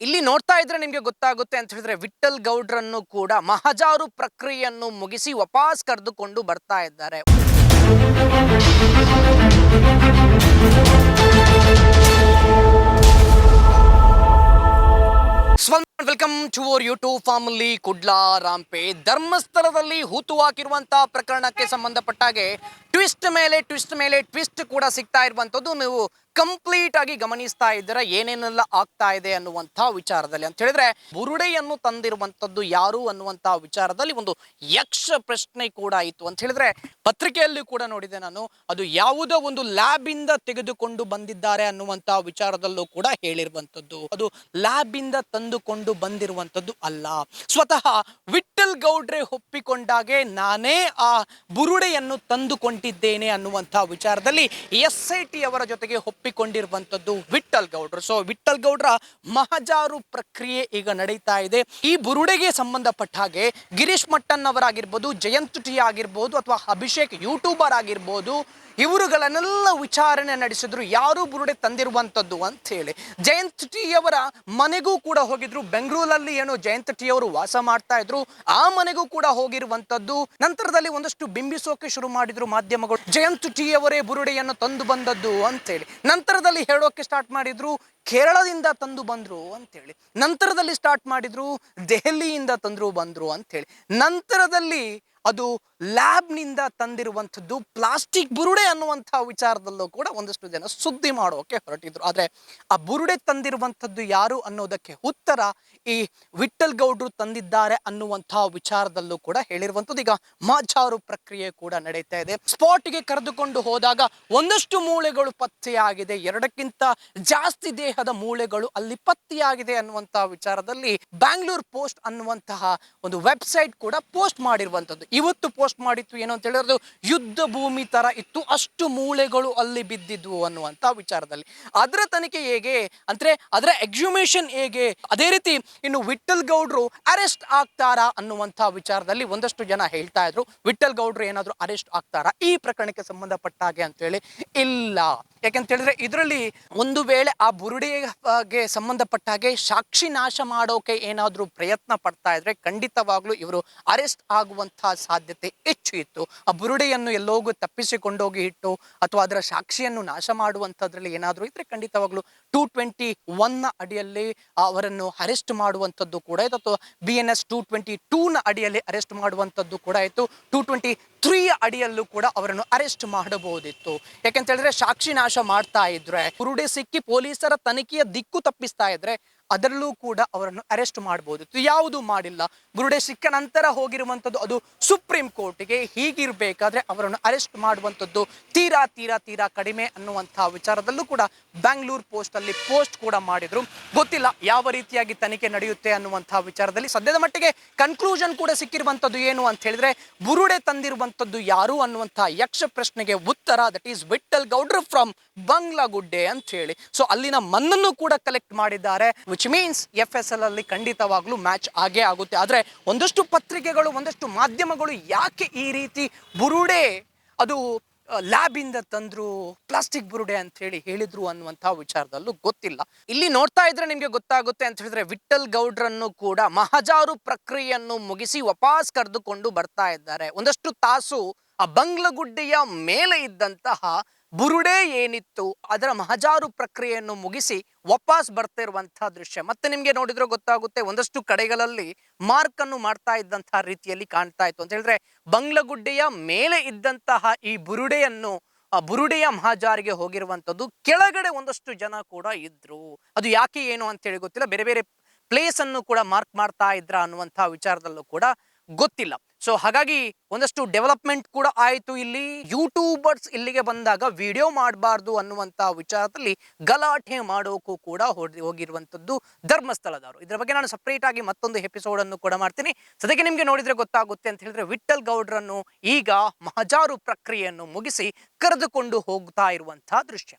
ಇಲ್ಲಿ ನೋಡ್ತಾ ಇದ್ರೆ ನಿಮಗೆ ಗೊತ್ತಾಗುತ್ತೆ ಅಂತ ಹೇಳಿದ್ರೆ ವಿಠ್ಠಲ್ ಗೌಡ್ರನ್ನು ಕೂಡ ಮಹಜಾರು ಪ್ರಕ್ರಿಯೆಯನ್ನು ಮುಗಿಸಿ ವಾಪಸ್ ಕರೆದುಕೊಂಡು ಬರ್ತಾ ಇದ್ದಾರೆ. Welcome to our YouTube family. Kudla ರಾಂಪೆ ಧರ್ಮಸ್ಥಳದಲ್ಲಿ ಹೂತು ಹಾಕಿರುವಂತಹ ಪ್ರಕರಣಕ್ಕೆ ಸಂಬಂಧಪಟ್ಟಾಗೆ ಟ್ವಿಸ್ಟ್ ಮೇಲೆ ಟ್ವಿಸ್ಟ್ ಕೂಡ ಸಿಗ್ತಾ ಇರುವಂತದ್ದು ನೀವು ಕಂಪ್ಲೀಟ್ ಆಗಿ ಗಮನಿಸ್ತಾ ಇದ್ದೀರಾ. ಏನೇನೆಲ್ಲ ಆಗ್ತಾ ಇದೆ ಅನ್ನುವಂತಹ ವಿಚಾರದಲ್ಲಿ ಅಂತ ಹೇಳಿದ್ರೆ ಬುರುಡೆಯನ್ನು ತಂದಿರುವಂತದ್ದು ಯಾರು ಅನ್ನುವಂತಹ ವಿಚಾರದಲ್ಲಿ ಒಂದು ಯಕ್ಷ ಪ್ರಶ್ನೆ ಕೂಡ ಇತ್ತು ಅಂತ ಹೇಳಿದ್ರೆ ಪತ್ರಿಕೆಯಲ್ಲಿ ಕೂಡ ನೋಡಿದೆ ನಾನು. ಅದು ಯಾವುದೋ ಒಂದು ಲ್ಯಾಬ್ ಇಂದ ತೆಗೆದುಕೊಂಡು ಬಂದಿದ್ದಾರೆ ಅನ್ನುವಂತಹ ವಿಚಾರದಲ್ಲೂ ಕೂಡ ಹೇಳಿರುವಂತದ್ದು. ಅದು ಲ್ಯಾಬ್ ಇಂದ ತಂದುಕೊಂಡು ಬಂದಿರುವಂತದ್ದು ಅಲ್ಲ, ಸ್ವತಃ ವಿಠ್ಠಲ್ ಗೌಡ್ರೆ ಒಪ್ಪಿಕೊಂಡಾಗೆ ನಾನೇ ಆ ಬುರುಡೆಯನ್ನು ತಂದುಕೊಂಡಿದ್ದೇನೆ ಅನ್ನುವಂತಹ ವಿಚಾರದಲ್ಲಿ SIT ಅವರ ಜೊತೆಗೆ ಒಪ್ಪಿಕೊಂಡಿರುವಂತದ್ದು ವಿಠ್ಠಲ್ ಗೌಡ್ರು. ಸೊ ವಿಠ್ಠಲ್ ಗೌಡ್ರ ಮಹಜಾರು ಪ್ರಕ್ರಿಯೆ ಈಗ ನಡೀತಾ ಇದೆ. ಈ ಬುರುಡೆಗೆ ಸಂಬಂಧಪಟ್ಟ ಹಾಗೆ ಗಿರೀಶ್ ಮಟ್ಟನ್ ಅವರಾಗಿರ್ಬೋದು, ಜಯಂತ್ ಟಿ ಆಗಿರ್ಬೋದು, ಅಥವಾ ಅಭಿಷೇಕ್ ಯೂಟ್ಯೂಬರ್ ಆಗಿರ್ಬೋದು, ಇವರುಗಳನ್ನೆಲ್ಲ ವಿಚಾರಣೆ ನಡೆಸಿದ್ರು ಯಾರು ಬುರುಡೆ ತಂದಿರುವಂತದ್ದು ಅಂತ ಹೇಳಿ. ಜಯಂತ್ ಟಿ ಅವರ ಮನೆಗೂ ಕೂಡ ಹೋಗಿದ್ರು. ಬೆಂಗಳೂರಲ್ಲಿ ಏನೋ ಜಯಂತ್ ಟಿ ಅವರು ವಾಸ ಮಾಡ್ತಾ ಇದ್ರು, ಆ ಮನೆಗೂ ಕೂಡ ಹೋಗಿರುವಂತದ್ದು. ನಂತರದಲ್ಲಿ ಒಂದಷ್ಟು ಬಿಂಬಿಸೋಕೆ ಶುರು ಮಾಡಿದ್ರು ಮಾಧ್ಯಮಗಳು, ಜಯಂತ್ ಟಿ ಅವರೇ ಬುರುಡೆಯನ್ನು ತಂದು ಬಂದದ್ದು ಅಂತ ಹೇಳಿ. ನಂತರದಲ್ಲಿ ಹೇಳೋಕೆ ಸ್ಟಾರ್ಟ್ ಮಾಡಿದ್ರು ಕೇರಳದಿಂದ ತಂದು ಬಂದ್ರು ಅಂತ ಹೇಳಿ. ನಂತರದಲ್ಲಿ ಸ್ಟಾರ್ಟ್ ಮಾಡಿದ್ರು ದೆಹಲಿಯಿಂದ ಬಂದ್ರು ಅಂತ ಹೇಳಿ. ನಂತರದಲ್ಲಿ ಅದು ಲ್ಯಾಬ್ನಿಂದ ತಂದಿರುವಂಥದ್ದು ಪ್ಲಾಸ್ಟಿಕ್ ಬುರುಡೆ ಅನ್ನುವಂತಹ ವಿಚಾರದಲ್ಲೂ ಕೂಡ ಒಂದಷ್ಟು ಜನ ಸುದ್ದಿ ಮಾಡೋಕೆ ಹೊರಟಿದ್ರು. ಆದರೆ ಆ ಬುರುಡೆ ತಂದಿರುವಂಥದ್ದು ಯಾರು ಅನ್ನೋದಕ್ಕೆ ಉತ್ತರ ಈ ವಿಠ್ಠಲ್ ಗೌಡ್ರು ತಂದಿದ್ದಾರೆ ಅನ್ನುವಂತಹ ವಿಚಾರದಲ್ಲೂ ಕೂಡ ಹೇಳಿರುವಂಥದ್ದು. ಈಗ ಮಹಜಾರು ಪ್ರಕ್ರಿಯೆ ಕೂಡ ನಡೀತಾ ಇದೆ. ಸ್ಪಾಟ್ಗೆ ಕರೆದುಕೊಂಡು ಹೋದಾಗ ಒಂದಷ್ಟು ಮೂಳೆಗಳು ಪತ್ತೆಯಾಗಿದೆ, 2ಕ್ಕಿಂತ ಜಾಸ್ತಿ ದೇಹದ ಮೂಳೆಗಳು ಅಲ್ಲಿ ಪತ್ತೆಯಾಗಿದೆ ಅನ್ನುವಂತಹ ವಿಚಾರದಲ್ಲಿ ಬ್ಯಾಂಗ್ಳೂರ್ ಪೋಸ್ಟ್ ಅನ್ನುವಂತಹ ಒಂದು ವೆಬ್ಸೈಟ್ ಕೂಡ ಪೋಸ್ಟ್ ಮಾಡಿರುವಂಥದ್ದು. ಇವತ್ತು ಪೋಸ್ಟ್ ಮಾಡಿತ್ತು ಏನು ಅಂತ ಹೇಳಿರೋದು, ಯುದ್ಧ ಭೂಮಿ ತರ ಇತ್ತು, ಅಷ್ಟು ಮೂಳೆಗಳು ಅಲ್ಲಿ ಬಿದ್ದಿದ್ವು ಅನ್ನುವಂತ ವಿಚಾರದಲ್ಲಿ. ಅದರ ತನಿಖೆ ಹೇಗೆ ಅಂದ್ರೆ ಅದರ ಎಕ್ಸ್ಹ್ಯೂಮೇಷನ್ ಹೇಗೆ, ಅದೇ ರೀತಿ ಇನ್ನು ವಿಠ್ಠಲ್ ಗೌಡ್ರು ಅರೆಸ್ಟ್ ಆಗ್ತಾರಾ ಅನ್ನುವಂತಹ ವಿಚಾರದಲ್ಲಿ ಒಂದಷ್ಟು ಜನ ಹೇಳ್ತಾ ಇದ್ರು ವಿಠ್ಠಲ್ ಗೌಡ್ರು ಏನಾದ್ರು ಅರೆಸ್ಟ್ ಆಗ್ತಾರಾ ಈ ಪ್ರಕರಣಕ್ಕೆ ಸಂಬಂಧಪಟ್ಟ ಹಾಗೆ ಅಂತ ಹೇಳಿ. ಇಲ್ಲ, ಯಾಕೆಂತ ಹೇಳಿದ್ರೆ ಇದರಲ್ಲಿ ಒಂದು ವೇಳೆ ಆ ಬುರುಡೆಗೆ ಸಂಬಂಧಪಟ್ಟ ಹಾಗೆ ಸಾಕ್ಷಿ ನಾಶ ಮಾಡೋಕೆ ಏನಾದ್ರೂ ಪ್ರಯತ್ನ ಪಡ್ತಾ ಇದ್ರೆ ಖಂಡಿತವಾಗ್ಲೂ ಇವರು ಅರೆಸ್ಟ್ ಆಗುವಂತಹ ಸಾಧ್ಯತೆ ಹೆಚ್ಚು ಇತ್ತು. ಆ ಬುರುಡೆಯನ್ನು ಎಲ್ಲೋಗೂ ತಪ್ಪಿಸಿಕೊಂಡೋಗಿ ಇಟ್ಟು ಅಥವಾ ಅದರ ಸಾಕ್ಷಿಯನ್ನು ನಾಶ ಮಾಡುವಂಥದ್ರಲ್ಲಿ ಏನಾದರೂ ಇದ್ರೆ ಖಂಡಿತವಾಗ್ಲೂ 221 ಅಡಿಯಲ್ಲಿ ಅವರನ್ನು ಅರೆಸ್ಟ್ ಮಾಡುವಂಥದ್ದು ಕೂಡ ಇತ್ತು, ಅಥವಾ BNS 222 ಅಡಿಯಲ್ಲಿ ಅರೆಸ್ಟ್ ಮಾಡುವಂಥದ್ದು ಕೂಡ ಇತ್ತು, 223 ಅಡಿಯಲ್ಲೂ ಕೂಡ ಅವರನ್ನು ಅರೆಸ್ಟ್ ಮಾಡಬಹುದಿತ್ತು. ಯಾಕೆಂತ ಹೇಳಿದ್ರೆ ಸಾಕ್ಷಿ ನಾಶ ಮಾಡ್ತಾ ಇದ್ರೆ, ಬುರುಡೆ ಸಿಕ್ಕಿ ಪೊಲೀಸರ ತನಿಖೆಯ ದಿಕ್ಕು ತಪ್ಪಿಸ್ತಾ ಇದ್ರೆ ಅದರಲ್ಲೂ ಕೂಡ ಅವರನ್ನು ಅರೆಸ್ಟ್ ಮಾಡಬಹುದಿತ್ತು. ಯಾವುದು ಮಾಡಿಲ್ಲ. ಬುರುಡೆ ಸಿಕ್ಕ ನಂತರ ಹೋಗಿರುವಂಥದ್ದು ಅದು ಸುಪ್ರೀಂ ಕೋರ್ಟ್ಗೆ. ಹೀಗಿರ್ಬೇಕಾದ್ರೆ ಅವರನ್ನು ಅರೆಸ್ಟ್ ಮಾಡುವಂಥದ್ದು ತೀರಾ ಕಡಿಮೆ ಅನ್ನುವಂತಹ ವಿಚಾರದಲ್ಲೂ ಕೂಡ ಬ್ಯಾಂಗ್ಳೂರ್ ಪೋಸ್ಟ್ ಅಲ್ಲಿ ಪೋಸ್ಟ್ ಕೂಡ ಮಾಡಿದ್ರು. ಗೊತ್ತಿಲ್ಲ ಯಾವ ರೀತಿಯಾಗಿ ತನಿಖೆ ನಡೆಯುತ್ತೆ ಅನ್ನುವಂತಹ ವಿಚಾರದಲ್ಲಿ. ಸದ್ಯದ ಮಟ್ಟಿಗೆ ಕನ್ಕ್ಲೂಷನ್ ಕೂಡ ಸಿಕ್ಕಿರುವಂಥದ್ದು ಏನು ಅಂತ ಹೇಳಿದ್ರೆ ಬುರುಡೆ ತಂದಿರುವಂಥದ್ದು ಯಾರು ಅನ್ನುವಂತಹ ಯಕ್ಷ ಪ್ರಶ್ನೆಗೆ ಉತ್ತರ ದಟ್ ಈಸ್ ವಿಠ್ಠಲ್ ಗೌಡ್ರು ಫ್ರಮ್ ಬಂಗ್ಲಾಗುಡ್ಡೆ ಅಂತ ಹೇಳಿ. ಸೊ ಅಲ್ಲಿನ ಮಣ್ಣನ್ನು ಕೂಡ ಕಲೆಕ್ಟ್ ಮಾಡಿದ್ದಾರೆ, ವಿಚ್ ಮೀನ್ಸ್ FSL ಅಲ್ಲಿ ಖಂಡಿತವಾಗ್ಲೂ ಮ್ಯಾಚ್ ಆಗೇ ಆಗುತ್ತೆ. ಆದ್ರೆ ಒಂದಷ್ಟು ಪತ್ರಿಕೆಗಳು, ಒಂದಷ್ಟು ಮಾಧ್ಯಮಗಳು ಯಾಕೆ ಈ ರೀತಿ ಬುರುಡೆ ಅದು ಲ್ಯಾಬ್ ಇಂದ ತಂದ್ರು, ಪ್ಲಾಸ್ಟಿಕ್ ಬುರುಡೆ ಅಂತ ಹೇಳಿ ಹೇಳಿದ್ರು ಅನ್ನುವಂತಹ ವಿಚಾರದಲ್ಲೂ ಗೊತ್ತಿಲ್ಲ. ಇಲ್ಲಿ ನೋಡ್ತಾ ಇದ್ರೆ ನಿಮ್ಗೆ ಗೊತ್ತಾಗುತ್ತೆ ಅಂತ ಹೇಳಿದ್ರೆ ವಿಠ್ಠಲ್ ಗೌಡ್ರನ್ನು ಕೂಡ ಮಹಜಾರು ಪ್ರಕ್ರಿಯೆಯನ್ನು ಮುಗಿಸಿ ವಾಪಸ್ ಕರೆದುಕೊಂಡು ಬರ್ತಾ ಇದ್ದಾರೆ. ಒಂದಷ್ಟು ತಾಸು ಆ ಬಂಗ್ಲಗುಡ್ಡೆಯ ಮೇಲೆ ಇದ್ದಂತಹ ಬುರುಡೆ ಏನಿತ್ತು ಅದರ ಮಹಜಾರು ಪ್ರಕ್ರಿಯೆಯನ್ನು ಮುಗಿಸಿ ವಾಪಸ್ ಬರ್ತಿರುವಂತಹ ದೃಶ್ಯ ಮತ್ತೆ ನಿಮ್ಗೆ ನೋಡಿದ್ರೆ ಗೊತ್ತಾಗುತ್ತೆ. ಒಂದಷ್ಟು ಕಡೆಗಳಲ್ಲಿ ಮಾರ್ಕ್ ಅನ್ನು ಮಾಡ್ತಾ ಇದ್ದಂತಹ ರೀತಿಯಲ್ಲಿ ಕಾಣ್ತಾ ಇತ್ತು ಅಂತ ಹೇಳಿದ್ರೆ ಬಂಗ್ಲಗುಡ್ಡೆಯ ಮೇಲೆ ಇದ್ದಂತಹ ಈ ಬುರುಡೆಯನ್ನು ಬುರುಡೆಯ ಮಹಜಾರಿಗೆ ಹೋಗಿರುವಂತದ್ದು ಕೆಳಗಡೆ ಒಂದಷ್ಟು ಜನ ಕೂಡ ಇದ್ರು. ಅದು ಯಾಕೆ ಏನು ಅಂತ ಹೇಳಿ ಗೊತ್ತಿಲ್ಲ. ಬೇರೆ ಬೇರೆ ಪ್ಲೇಸ್ ಅನ್ನು ಕೂಡ ಮಾರ್ಕ್ ಮಾಡ್ತಾ ಇದ್ರ ಅನ್ನುವಂತಹ ವಿಚಾರದಲ್ಲೂ ಕೂಡ ಗೊತ್ತಿಲ್ಲ. ಸೊ ಹಾಗಾಗಿ ಒಂದಷ್ಟು ಡೆವಲಪ್ಮೆಂಟ್ ಕೂಡ ಆಯಿತು. ಇಲ್ಲಿ ಯೂಟ್ಯೂಬರ್ಸ್ ಇಲ್ಲಿಗೆ ಬಂದಾಗ ವಿಡಿಯೋ ಮಾಡಬಾರ್ದು ಅನ್ನುವಂಥ ವಿಚಾರದಲ್ಲಿ ಗಲಾಟೆ ಮಾಡೋಕ್ಕೂ ಕೂಡ ಹೋಗಿರುವಂಥದ್ದು ಧರ್ಮಸ್ಥಳದವರು. ಇದರ ಬಗ್ಗೆ ನಾನು ಸಪ್ರೇಟ್ ಆಗಿ ಮತ್ತೊಂದು ಎಪಿಸೋಡ್ ಅನ್ನು ಕೂಡ ಮಾಡ್ತೀನಿ. ಸದ್ಯಕ್ಕೆ ನಿಮಗೆ ನೋಡಿದ್ರೆ ಗೊತ್ತಾಗುತ್ತೆ ಅಂತ ಹೇಳಿದ್ರೆ ವಿಠ್ಠಲ್ ಗೌಡ್ರನ್ನು ಈಗ ಮಹಜಾರು ಪ್ರಕ್ರಿಯೆಯನ್ನು ಮುಗಿಸಿ ಕರೆದುಕೊಂಡು ಹೋಗ್ತಾ ಇರುವಂತಹ ದೃಶ್ಯ.